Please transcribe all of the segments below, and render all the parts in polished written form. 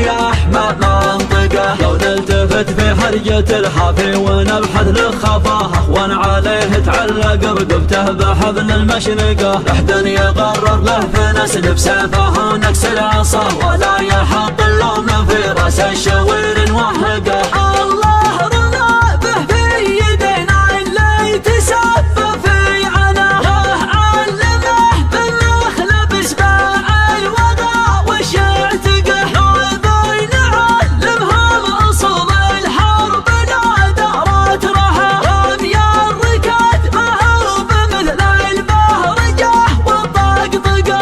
رياح ما منطقه. لو نلتفت في حرجة الحافي ونبحث لخفاها وان عليه تعلق رقبته بحبل المشنقه. لحد يقرر له فنس بسيفه ونكس العصا ولا يحط اللوم في راس الشوير نوهقه. الله رضا به في يدينا اللي تسبب في عناه. علمه بالنخل بسباع الوغى وش يعتقه. نوبي نعلمهم اصول الحرب لا دارت رها. رمي الركاد ما هو بمثل البهرجه والطقطقه.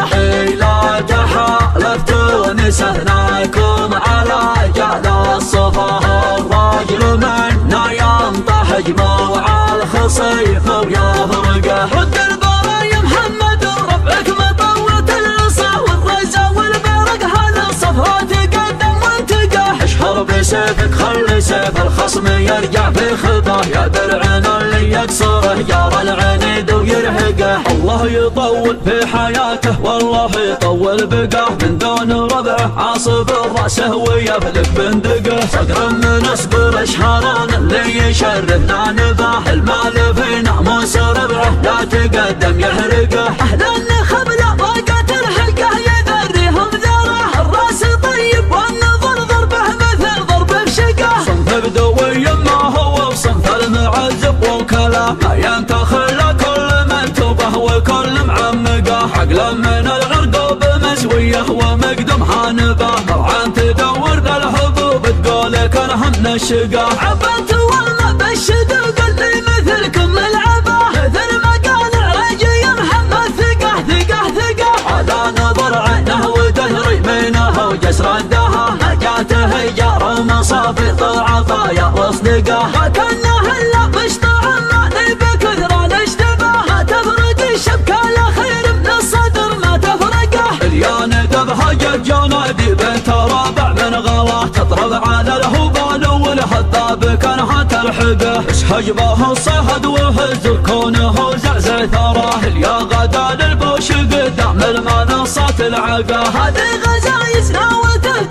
لا تحالفتون سهناكم على جهل الصفا. الراجل منا ينطح جموع الخصيف ويفرقه. رد البرايا محمد وربعك مطوة العصا والرزا والبرق هذا صفها تقدم وانتقه. اشهر بسيفك خلي سيف الخصم يرجع في خطاه. يا درعنا اللي يكسره جار العنيد ويرهقه. الله يطول في حياته والله يطول بقاه. من دون ربعه عاصب راسه ويفلك بندقه. صقر من اصبر اشهران اللي يشرفنا نباه. المال في ناموس ربعه لا تقدم يحرقه. اهل النخبله ضاقت الحلقه يذريهم ذره. الراس طيب والنظر ضربه مثل ضرب بشقه. صنف بدوي ما هو بصنف المعزب وكلام ما ينتخل كل منتوبه وكل معمقه. عقلا من العرق بمسويه ومقدم حانبه. مرعان تدور الحبوب تقول كرهم نشقه. عبت والله بالشدوق اللي مثلكم ملعبه. مثل ما قال العجي محمد ثقه ثقه ثقه. على نظر عينه ودهري منه وجسر الدها. نجاته جار ومصافي طلع طايا واصدقه. وكانه الا مشطع ماني بكثر الاشتباه. ما تفرق الشبكه لا خير من الصدر ما تفرقه. اليان دبها جد جنادي بنت رابع من غلاه. تضرب على الهبال والهضاب كانها تلحقه. حجبه الصهد وهز كونه زعزع ثراه. اليا غدا للبوش قدام المنصة العقه. هذه غزايز ناوته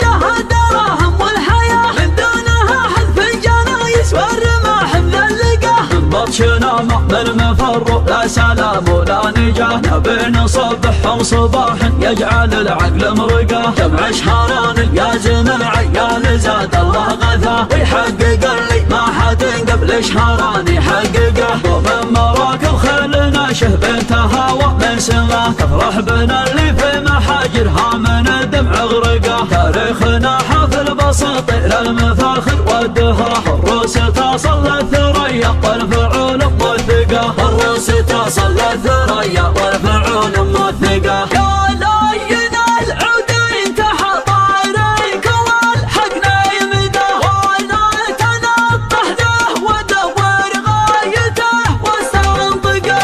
دراهم والحياه. من دونها حذف الجنايس والرماح مذلقه. من بطشنا من مفر لا سلام ولا نجاه. نبي نصبح وصباح يجعل العقل مرقه. جمع شهران يا زمن عيال زاد الله غثاه. ويحقق اللي ما حد قبل شهران يحققه. ومن مراكب خيلنا شه بنتها ومن سماه. تفرح بنا اللي في محاجرها من دمع غرقه. تاريخنا حفل بساطير المفاخر والدهره. الروس تصل الثريا والفعول موثقه. الروس تصل الثريا والفعول موثقه. يا لين العود تحت طاريك والحقنا يمده. وانا تنطح له ودور غايته واستنطقه.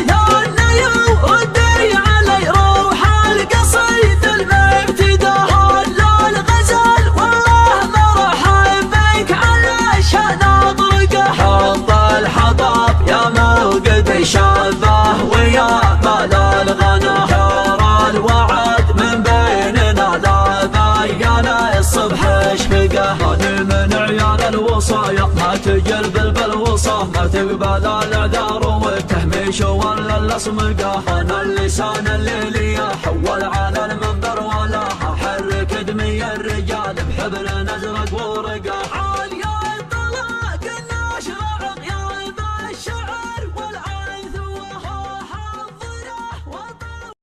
لانه يودي علي روح القصيد المبتدا. هلا الغزال والله مرحب بك على شان اطرقه. حط الحطب يا موقد شافه ويا مال الغنى. حار الوعد من بيننا لا بين الصبح اشفقه. هذه من عيال الوصايا ما تجلب بالوصاه. ما تقبل الاعذار والتهميش ولا الاصمقه. انا اللسان الليلي حول على المنبر ولا حرك دمي الرجال بحبل ازرق ورقه.